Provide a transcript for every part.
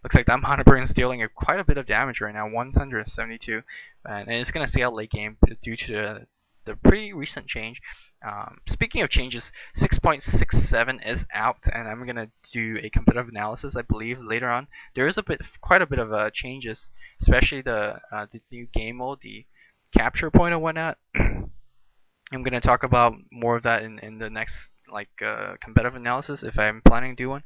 Looks like that mono burn is dealing quite a bit of damage right now, 172, and it's going to stay out late game due to the pretty recent change. Speaking of changes, 6.67 is out, and I'm gonna do a competitive analysis, I believe, later on. There is quite a bit of changes, especially the new game mode, the capture point and whatnot. I'm gonna talk about more of that in the next competitive analysis if I'm planning to do one.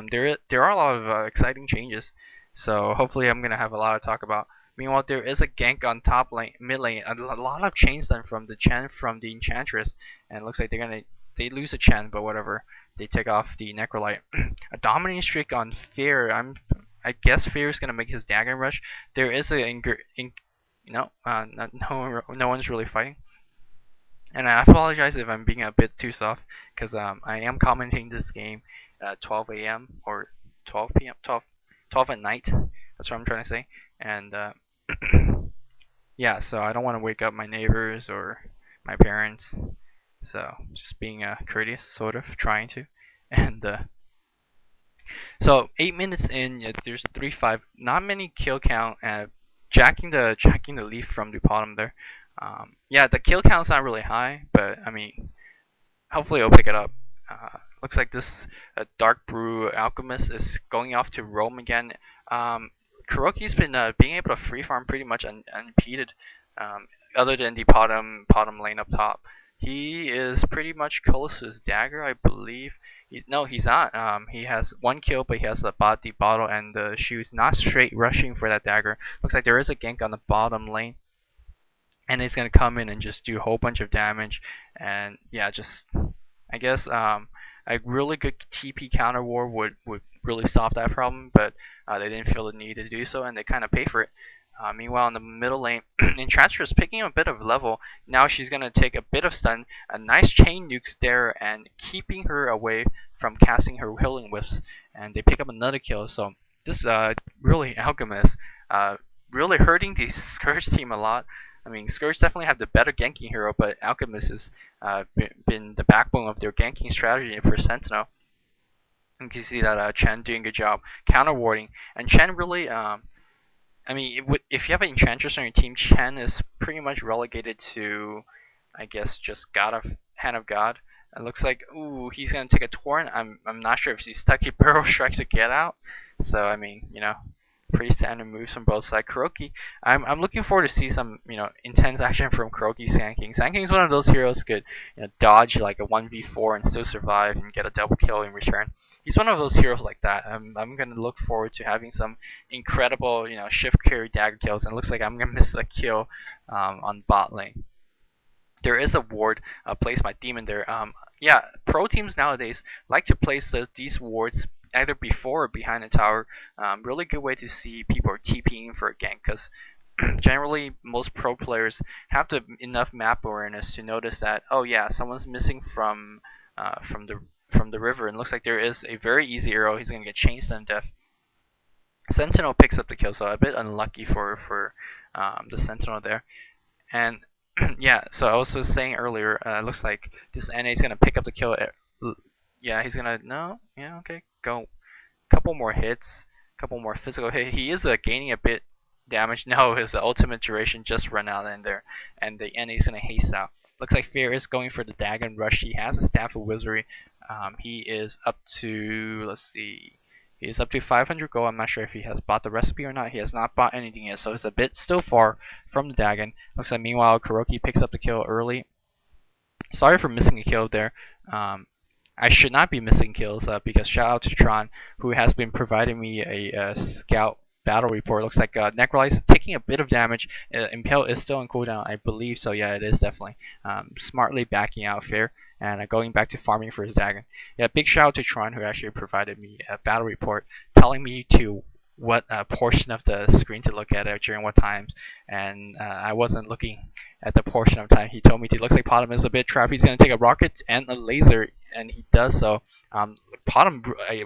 There are a lot of exciting changes, so hopefully I'm gonna have a lot to talk about. Meanwhile, there is a gank on top lane, mid lane. A lot of chains done from the Chen, from the Enchantress, and it looks like they lose a Chen, but whatever. They take off the Necrolyte. A dominating streak on Fear. I guess Fear is gonna make his dagger rush. There is no one's really fighting. And I apologize if I'm being a bit too soft, because I am commenting this game at 12 a.m. or 12 p.m. 12 at night. That's what I'm trying to say. And yeah, so I don't want to wake up my neighbors or my parents. So just being courteous, sort of trying to. And so 8 minutes in, there's 3-5. Not many kill count. Jacking the leaf from the Potm there. Yeah, the kill count's not really high, but I mean, hopefully it'll pick it up. Looks like this Dark Brew Alchemist is going off to roam again. KuroKy's been being able to free farm pretty much unimpeded, other than the Potm lane up top. He is pretty much close to his dagger, I believe. No, he's not. He has 1 kill, but he has the bottle and the shoes. Not straight rushing for that dagger. Looks like there is a gank on the bottom lane, and he's gonna come in and just do a whole bunch of damage. And yeah, just I guess a really good TP counter war would really solve that problem, but they didn't feel the need to do so, and they kind of pay for it. Meanwhile, in the middle lane, Enchantress is picking up a bit of level. Now she's going to take a bit of stun, a nice chain nukes there, and keeping her away from casting her healing whips. And they pick up another kill. So this really Alchemist really hurting the Scourge team a lot. I mean, Scourge definitely have the better ganking hero, but Alchemist has been the backbone of their ganking strategy for Sentinel. You can see that Chen doing a good job counter warding, and Chen really I mean, if you have an Enchantress on your team, Chen is pretty much relegated to, I guess, just Hand of God. It looks like, ooh, he's gonna take a torrent. I'm not sure if he's stuck. He burrow strikes to get out. So I mean, pretty standard moves from both sides. KuroKy, I'm looking forward to see some intense action from KuroKy Sand King. Sand King is one of those heroes could dodge like a 1v4 and still survive and get a double kill in return. He's one of those heroes like that. I'm gonna look forward to having some incredible shift carry dagger kills, and it looks like I'm gonna miss the kill on bot lane. There is a ward placed by Demon there. Yeah, pro teams nowadays like to place these wards either before or behind the tower. Really good way to see people are TPing for a gank, because generally most pro players have enough map awareness to notice that, oh yeah, someone's missing from the river, and looks like there is a very easy arrow. He's gonna get chain stun death. Sentinel picks up the kill, so a bit unlucky for the Sentinel there. And yeah, so I was just saying earlier, looks like this NA is gonna pick up the kill. Yeah, he's gonna okay, go. Couple more hits, couple more physical hit. He is gaining a bit damage. No, his ultimate duration just run out in there, and the NA is gonna haste out. Looks like Fear is going for the dagger and rush. He has a staff of wizardry. He is up to, let's see, he is up to 500 gold. I'm not sure if he has bought the recipe or not. He has not bought anything yet, so it's a bit still far from the dagger. Looks like meanwhile KuroKy picks up the kill early. Sorry for missing a kill there. I should not be missing kills because shout out to Tron, who has been providing me a scout battle report. Looks like Necrolyte is taking a bit of damage. Impale is still on cooldown, I believe, so yeah, it is definitely smartly backing out Fear and going back to farming for his dagger. Yeah, big shout out to Tron, who actually provided me a battle report telling me to what portion of the screen to look at during what times, and I wasn't looking at the portion of time he told me to. Looks like Potm is a bit trapped. He's going to take a rocket and a laser, and he does so. Potm,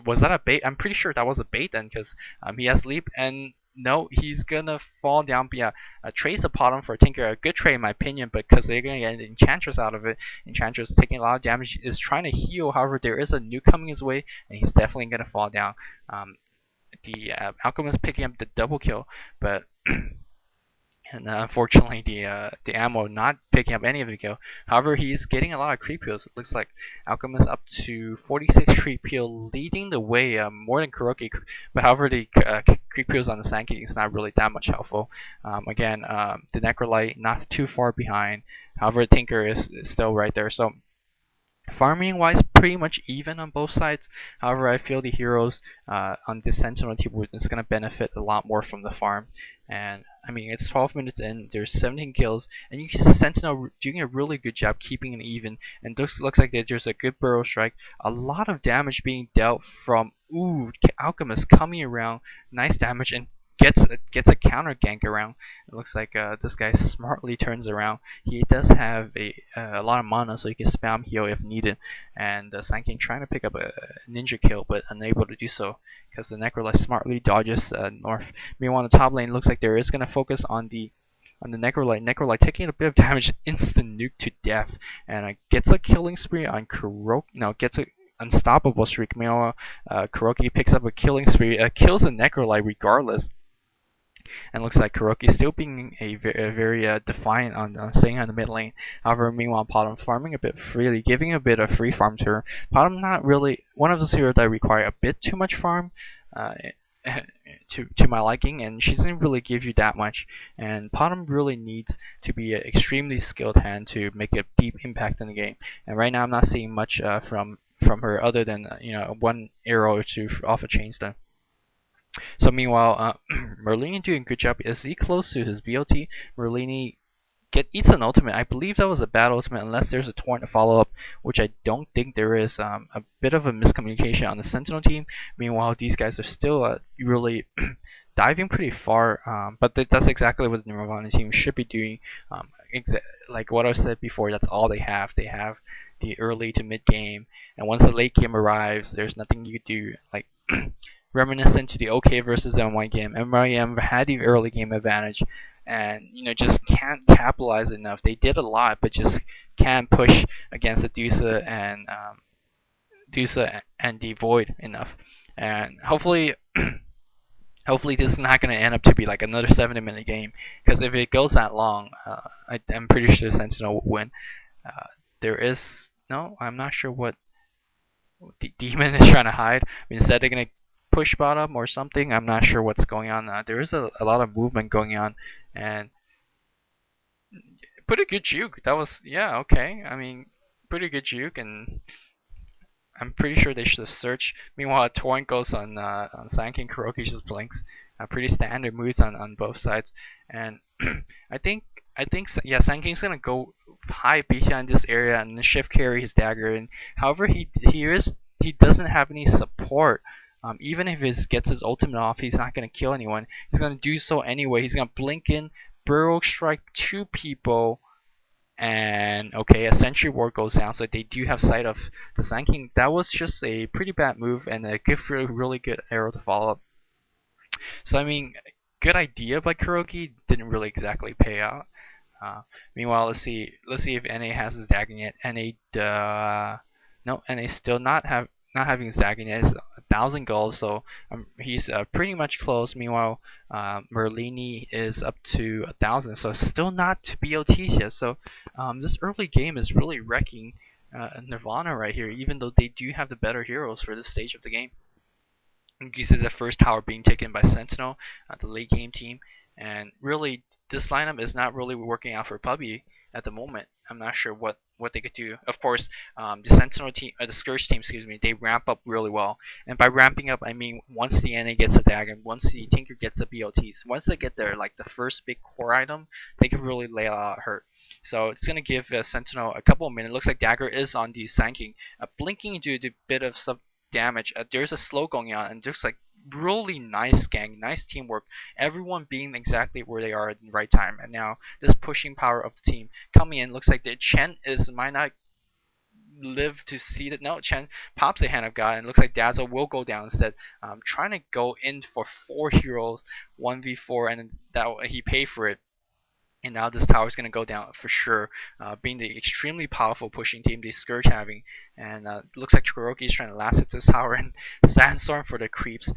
was that a bait? I'm pretty sure that was a bait then, because he has leap, and no, he's gonna fall down. But yeah, trades the Potm for Tinker, a good trade in my opinion, but because they're gonna get Enchantress out of it. Enchantress taking a lot of damage, is trying to heal. However, there is a nuke coming his way, and he's definitely gonna fall down. the Alchemist picking up the double kill, but and unfortunately the ammo not picking up any of the kill. However, he's getting a lot of creep kills. It looks like Alchemist up to 46 creep kill, leading the way more than KuroKy. But however, the creep kills on the Sand King is not really that much helpful. Again, the Necrolyte not too far behind. However, Tinker is still right there. So farming wise, pretty much even on both sides. However, I feel the heroes on this Sentinel team is going to benefit a lot more from the farm. And I mean, it's 12 minutes in, there's 17 kills, and you can see Sentinel doing a really good job keeping it even. And looks like there's a good burrow strike, a lot of damage being dealt from Alchemist coming around, nice damage, and gets a counter gank around. It looks like this guy smartly turns around. He does have a lot of mana, so he can spam heal if needed. And Sand King trying to pick up a ninja kill, but unable to do so because the Necrolyte smartly dodges north. Meanwhile, on the top lane, looks like there is going to focus on the Necrolyte. Necrolyte taking a bit of damage, instant nuke to death, and gets a killing spree on KuroKy. No, gets a unstoppable streak. Meanwhile, KuroKy picks up a killing spree, kills the Necrolyte regardless. And looks like KuroKy still being a very defiant on staying on the mid lane. However, meanwhile, Potm farming a bit freely, giving a bit of free farm to her. Potm not really one of those heroes that require a bit too much farm to my liking, and she doesn't really give you that much. And Potm really needs to be an extremely skilled hand to make a deep impact in the game. And right now, I'm not seeing much from her other than one arrow or two off a chain stun. So meanwhile, Merlini doing a good job. Is he close to his BOT? Merlini eats an ultimate. I believe that was a bad ultimate unless there's a torrent to follow up, which I don't think there is. A bit of a miscommunication on the Sentinel team. Meanwhile, these guys are still really diving pretty far, but that's exactly what the Nirvana team should be doing. Like what I said before, that's all they have. They have the early to mid game, and once the late game arrives, there's nothing you could do. Like reminiscent to the OK versus NY game, MYM had the early game advantage, and just can't capitalize enough. They did a lot, but just can't push against the Dusa and the Void enough. And hopefully, hopefully this is not going to end up to be like another 70-minute game, because if it goes that long, I'm pretty sure Sentinel will win. I'm not sure what the Demon is trying to hide. I mean, instead they're going to push bottom or something. I'm not sure what's going on. There is a lot of movement going on, and pretty good juke. That was okay. I mean, pretty good juke, and I'm pretty sure they should have searched. Meanwhile, a torrent goes on Sand King. KuroKy just blinks. Pretty standard moves on both sides, and I think Sand King's gonna go high behind this area and shift carry his dagger. And however, he doesn't have any support. Even if he gets his ultimate off, he's not going to kill anyone. He's going to do so anyway. He's going to blink in, burrow strike 2 people, and a sentry ward goes down, so they do have sight of the Sand King. That was just a pretty bad move and a really good arrow to follow up. So I mean, good idea by KuroKy, didn't really exactly pay out. Meanwhile, let's see if NA has his dagger yet. NA still not having his dagger yet. It's 1,000 gold, so he's pretty much close. Meanwhile, Merlini is up to 1,000, so still not to BOTs yet. So this early game is really wrecking Nirvana right here, even though they do have the better heroes for this stage of the game. You can see the first tower being taken by Sentinel, the late game team, and really this lineup is not really working out for Puppey at the moment. I'm not sure what they could do. Of course, the Sentinel team, the Scourge team, they ramp up really well. And by ramping up, I mean once the NA gets a dagger, once the Tinker gets the BOTs, once they get their the first big core item, they can really lay a lot of hurt. So it's gonna give Sentinel a couple of minutes. It looks like dagger is on the Sand King, blinking to do a bit of some damage. There's a slow going on, and just really nice gang, nice teamwork, everyone being exactly where they are at the right time. And now this pushing power of the team coming in. Looks like the Chen might not live to see that. No, Chen pops a hand of God, and it looks like Dazzle will go down instead. Trying to go in for 4 heroes 1v4, and that he paid for it. And now this tower is going to go down for sure, being the extremely powerful pushing team the Scourge having. And looks like KuroKy is trying to last hit this tower and Sandstorm for the creeps.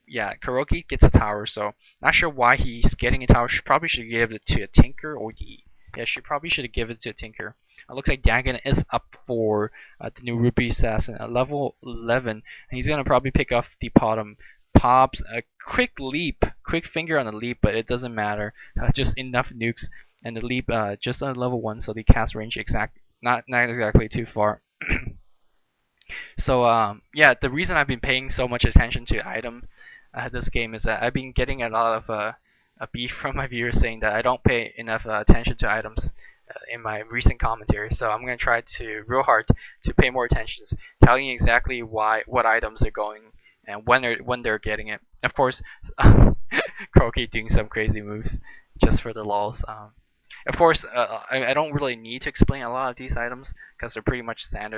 yeah, KuroKy gets a tower, so not sure why he's getting a tower. Probably should give it to a Tinker or the yeah, she probably should have given it to a Tinker. It looks like Dagon is up for the new Ruby Assassin at level 11, and he's gonna probably pick off the Potm. Pops a quick leap, quick finger on the leap, but it doesn't matter. Just enough nukes, and the leap just on level 1, so the cast range not exactly too far. So yeah, the reason I've been paying so much attention to item this game is that I've been getting a lot of a beef from my viewers saying that I don't pay enough attention to items in my recent commentary. So I'm gonna try to real hard to pay more attention, telling you exactly what items are going and when they're getting it. Of course, KuroKy doing some crazy moves just for the lols. Of course, I don't really need to explain a lot of these items because they're pretty much standard